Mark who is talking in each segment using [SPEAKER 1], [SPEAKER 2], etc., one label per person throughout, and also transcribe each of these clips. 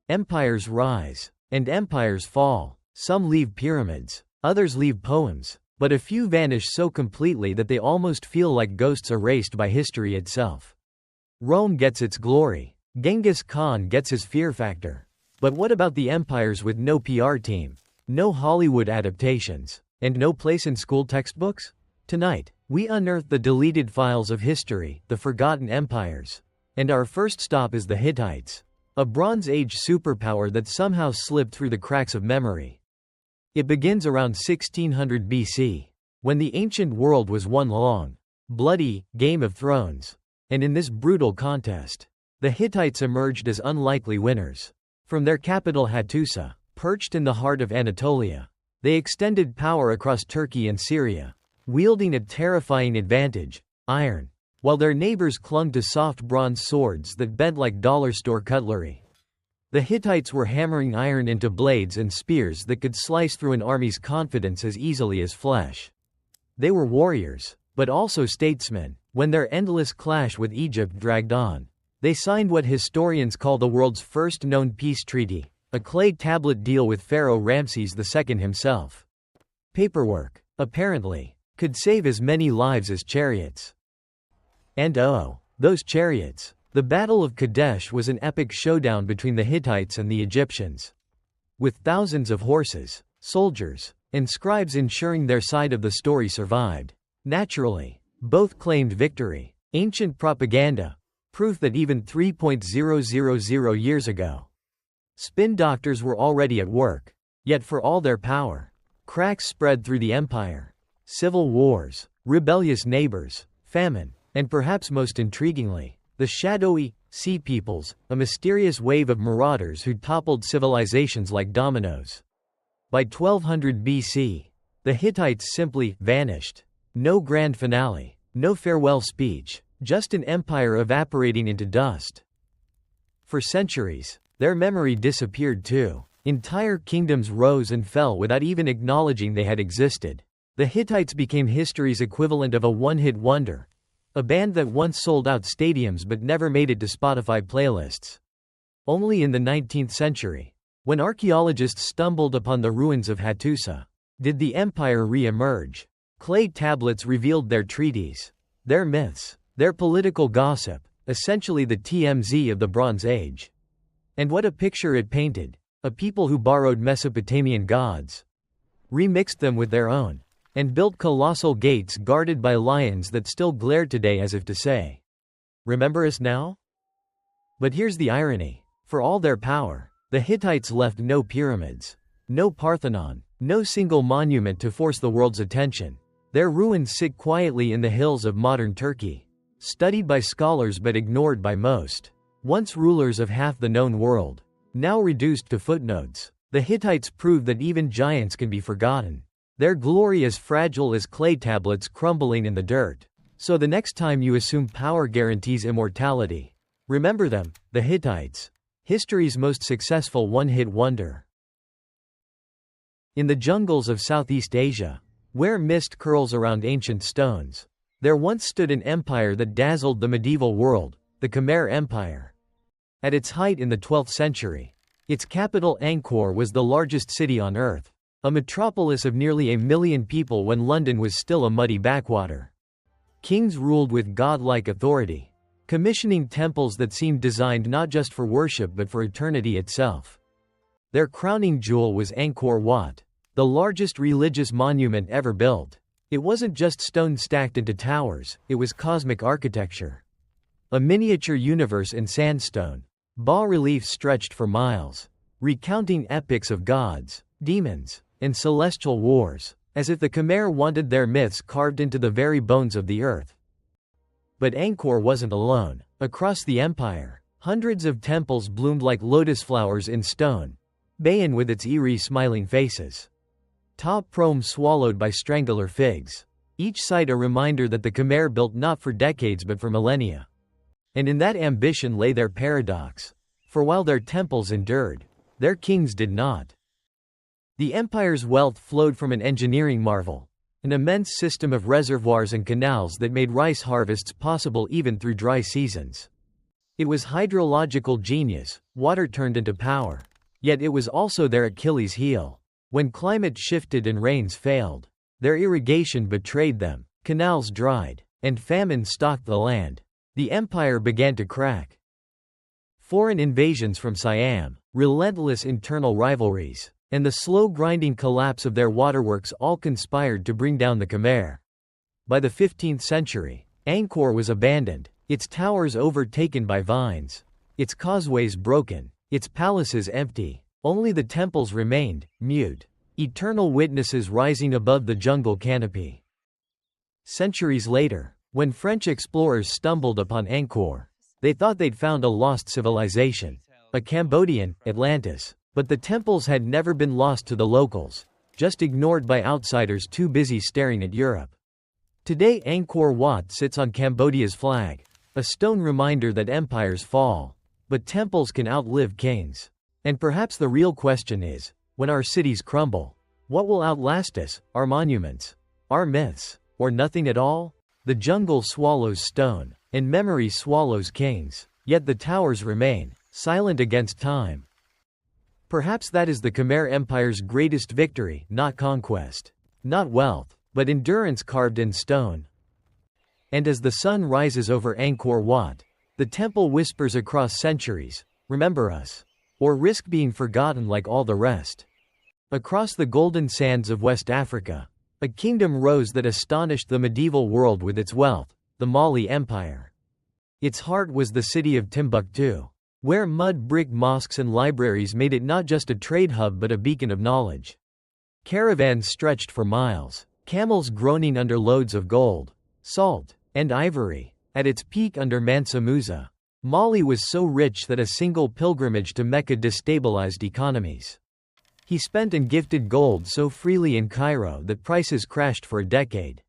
[SPEAKER 1] Empires rise, and empires fall. Some leave pyramids, others leave poems, but a few vanish so completely that they almost feel like ghosts erased by history itself. Rome gets its glory. Genghis Khan gets his fear factor. But what about the empires with no PR team, no Hollywood adaptations, and no place in school textbooks? Tonight, we unearth the deleted files of history, the forgotten empires. And our first stop is the Hittites, a Bronze Age superpower that somehow slipped through the cracks of memory. It begins around 1600 BC, when the ancient world was one long, bloody Game of Thrones. And in this brutal contest, the Hittites emerged as unlikely winners. From their capital Hattusa, perched in the heart of Anatolia, they extended power across Turkey and Syria, wielding a terrifying advantage, iron, while their neighbors clung to soft bronze swords that bent like dollar store cutlery. The Hittites were hammering iron into blades and spears that could slice through an army's confidence as easily as flesh. They were warriors, but also statesmen. When their endless clash with Egypt dragged on, they signed what historians call the world's first known peace treaty, a clay tablet deal with Pharaoh Ramses II himself. Paperwork, apparently, could save as many lives as chariots. And oh, those chariots! The Battle of Kadesh was an epic showdown between the Hittites and the Egyptians. With thousands of horses, soldiers, and scribes ensuring their side of the story survived. Naturally, both claimed victory. Ancient propaganda, proof that even 3,000 years ago, spin doctors were already at work. Yet for all their power, cracks spread through the empire. Civil wars, rebellious neighbors, famine, and perhaps most intriguingly, the shadowy Sea Peoples, a mysterious wave of marauders who toppled civilizations like dominoes. By 1200 BC, the Hittites simply vanished. No grand finale, no farewell speech, just an empire evaporating into dust. For centuries, their memory disappeared too. Entire kingdoms rose and fell without even acknowledging they had existed. The Hittites became history's equivalent of a one-hit wonder. A band that once sold out stadiums but never made it to Spotify playlists. Only in the 19th century, when archaeologists stumbled upon the ruins of Hattusa, did the empire re-emerge. Clay tablets revealed their treaties, their myths, their political gossip, essentially the TMZ of the Bronze Age. And what a picture it painted, a people who borrowed Mesopotamian gods, remixed them with their own, and built colossal gates guarded by lions that still glare today as if to say, "Remember us now?" But here's the irony. For all their power, the Hittites left no pyramids, no Parthenon, no single monument to force the world's attention. Their ruins sit quietly in the hills of modern Turkey, studied by scholars but ignored by most. Once rulers of half the known world, now reduced to footnotes, the Hittites proved that even giants can be forgotten. Their glory as fragile as clay tablets crumbling in the dirt. So the next time you assume power guarantees immortality, remember them, the Hittites, history's most successful one-hit wonder. In the jungles of Southeast Asia, where mist curls around ancient stones, there once stood an empire that dazzled the medieval world, the Khmer Empire. At its height in the 12th century, its capital Angkor was the largest city on earth. A metropolis of nearly 1 million people when London was still a muddy backwater. Kings ruled with godlike authority, commissioning temples that seemed designed not just for worship but for eternity itself. Their crowning jewel was Angkor Wat, the largest religious monument ever built. It wasn't just stone stacked into towers, it was cosmic architecture. A miniature universe in sandstone. Bas-reliefs stretched for miles, recounting epics of gods, demons, and celestial wars, as if the Khmer wanted their myths carved into the very bones of the earth. But Angkor wasn't alone. Across the empire, hundreds of temples bloomed like lotus flowers in stone, Bayan with its eerie smiling faces. Ta Prohm swallowed by strangler figs. Each site a reminder that the Khmer built not for decades but for millennia. And in that ambition lay their paradox. For while their temples endured, their kings did not. The empire's wealth flowed from an engineering marvel, an immense system of reservoirs and canals that made rice harvests possible even through dry seasons. It was hydrological genius, water turned into power. Yet it was also their Achilles heel. When climate shifted and rains failed, their irrigation betrayed them, canals dried, and famine stalked the land. The empire began to crack. Foreign invasions from Siam, relentless internal rivalries, and the slow grinding collapse of their waterworks all conspired to bring down the Khmer. By the 15th century, Angkor was abandoned, its towers overtaken by vines, its causeways broken, its palaces empty. Only the temples remained, mute, eternal witnesses rising above the jungle canopy. Centuries later, when French explorers stumbled upon Angkor, they thought they'd found a lost civilization, a Cambodian Atlantis, but the temples had never been lost to the locals, just ignored by outsiders too busy staring at Europe. Today Angkor Wat sits on Cambodia's flag, a stone reminder that empires fall, but temples can outlive kings. And perhaps the real question is, when our cities crumble, what will outlast us, our monuments, our myths, or nothing at all? The jungle swallows stone, and memory swallows kings, yet the towers remain, silent against time. Perhaps that is the Khmer Empire's greatest victory, not conquest, not wealth, but endurance carved in stone. And as the sun rises over Angkor Wat, the temple whispers across centuries, remember us. Or risk being forgotten like all the rest. Across the golden sands of West Africa, a kingdom rose that astonished the medieval world with its wealth, the Mali Empire. Its heart was the city of Timbuktu, where mud brick mosques and libraries made it not just a trade hub but a beacon of knowledge. Caravans stretched for miles, camels groaning under loads of gold, salt, and ivory. At its peak under Mansa Musa, Mali was so rich that a single pilgrimage to Mecca destabilized economies. He spent and gifted gold so freely in Cairo that prices crashed for a decade.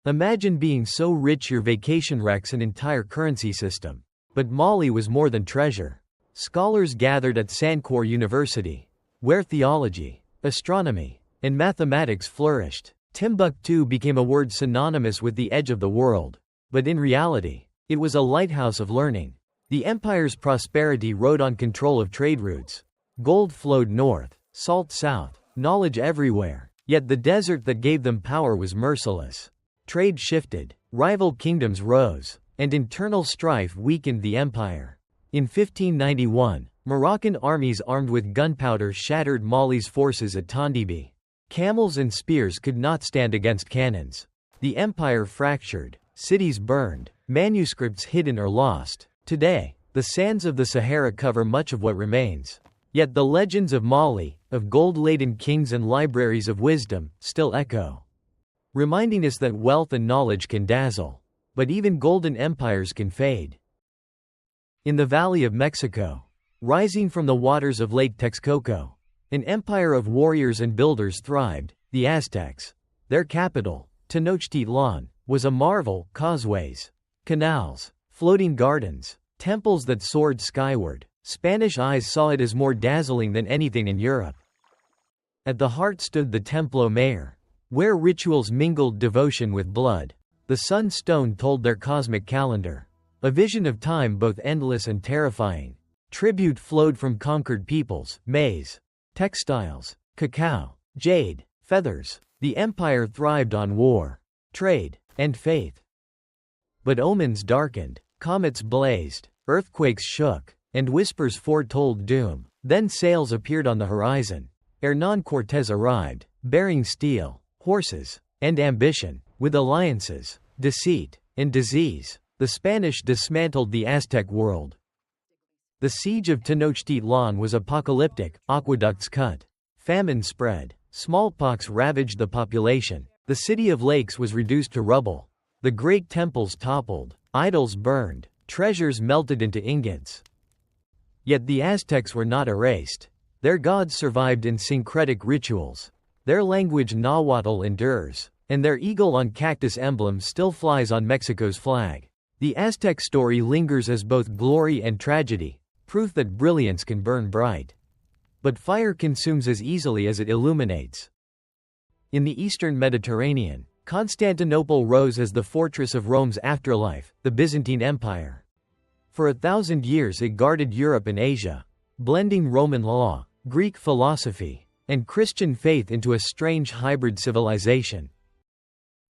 [SPEAKER 1] Imagine being so rich your vacation wrecks an entire currency system. But Mali was more than treasure. Scholars gathered at Sankore University, where theology, astronomy, and mathematics flourished. Timbuktu became a word synonymous with the edge of the world. But in reality, it was a lighthouse of learning. The empire's prosperity rode on control of trade routes. Gold flowed north, salt south, knowledge everywhere. Yet the desert that gave them power was merciless. Trade shifted, rival kingdoms rose, and internal strife weakened the empire. In 1591, Moroccan armies armed with gunpowder shattered Mali's forces at Tondibi. Camels and spears could not stand against cannons. The empire fractured, cities burned, manuscripts hidden or lost. Today, the sands of the Sahara cover much of what remains. Yet the legends of Mali, of gold-laden kings and libraries of wisdom, still echo, reminding us that wealth and knowledge can dazzle, but even golden empires can fade. In the Valley of Mexico, rising from the waters of Lake Texcoco, an empire of warriors and builders thrived. The Aztecs, their capital, Tenochtitlan, was a marvel. Causeways, canals, floating gardens, temples that soared skyward. Spanish eyes saw it as more dazzling than anything in Europe. At the heart stood the Templo Mayor, where rituals mingled devotion with blood. The sun stone told their cosmic calendar, a vision of time both endless and terrifying. Tribute flowed from conquered peoples, maize, textiles, cacao, jade, feathers. The empire thrived on war, trade, and faith. But omens darkened, comets blazed, earthquakes shook, and whispers foretold doom. Then sails appeared on the horizon. Hernán Cortés arrived, bearing steel, horses, and ambition. With alliances, deceit, and disease, the Spanish dismantled the Aztec world. The siege of Tenochtitlan was apocalyptic. Aqueducts cut, famine spread, smallpox ravaged the population. The city of lakes was reduced to rubble. The great temples toppled, idols burned, treasures melted into ingots. Yet the Aztecs were not erased. Their gods survived in syncretic rituals. Their language Nahuatl endures, and their eagle on cactus emblem still flies on Mexico's flag. The Aztec story lingers as both glory and tragedy, proof that brilliance can burn bright. But fire consumes as easily as it illuminates. In the eastern Mediterranean, Constantinople rose as the fortress of Rome's afterlife, the Byzantine Empire. For 1,000 years it guarded Europe and Asia, blending Roman law, Greek philosophy, and Christian faith into a strange hybrid civilization.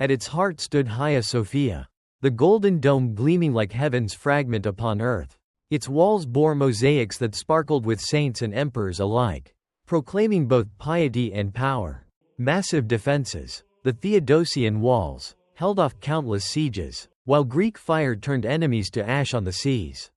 [SPEAKER 1] At its heart stood Hagia Sophia, the golden dome gleaming like heaven's fragment upon earth. Its walls bore mosaics that sparkled with saints and emperors alike, proclaiming both piety and power. Massive defenses, the Theodosian walls, held off countless sieges, while Greek fire turned enemies to ash on the seas.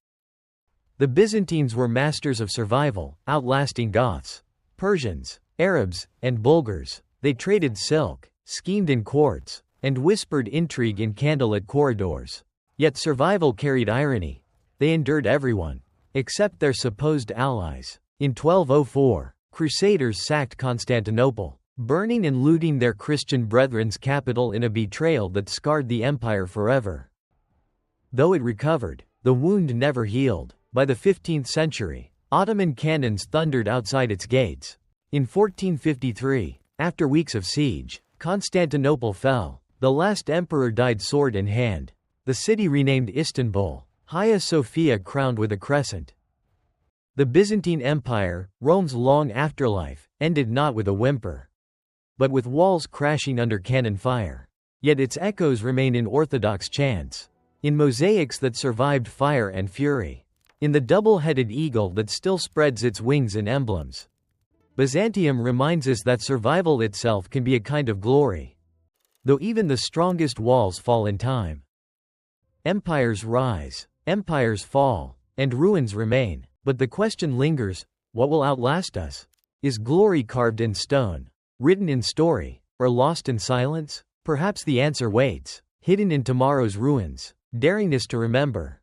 [SPEAKER 1] The Byzantines were masters of survival, outlasting Goths, Persians, Arabs, and Bulgars. They traded silk, schemed in courts, and whispered intrigue in candlelit corridors. Yet survival carried irony. They endured everyone, except their supposed allies. In 1204, Crusaders sacked Constantinople, burning and looting their Christian brethren's capital in a betrayal that scarred the empire forever. Though it recovered, the wound never healed. By the 15th century, Ottoman cannons thundered outside its gates. In 1453, after weeks of siege, Constantinople fell. The last emperor died sword in hand. The city renamed Istanbul, Hagia Sophia crowned with a crescent. The Byzantine Empire, Rome's long afterlife, ended not with a whimper, but with walls crashing under cannon fire. Yet its echoes remain in Orthodox chants, in mosaics that survived fire and fury, in the double-headed eagle that still spreads its wings in emblems. Byzantium reminds us that survival itself can be a kind of glory, though even the strongest walls fall in time. Empires rise, empires fall, and ruins remain, but the question lingers: what will outlast us? Is glory carved in stone, written in story, or lost in silence? Perhaps the answer waits, hidden in tomorrow's ruins, daring us to remember.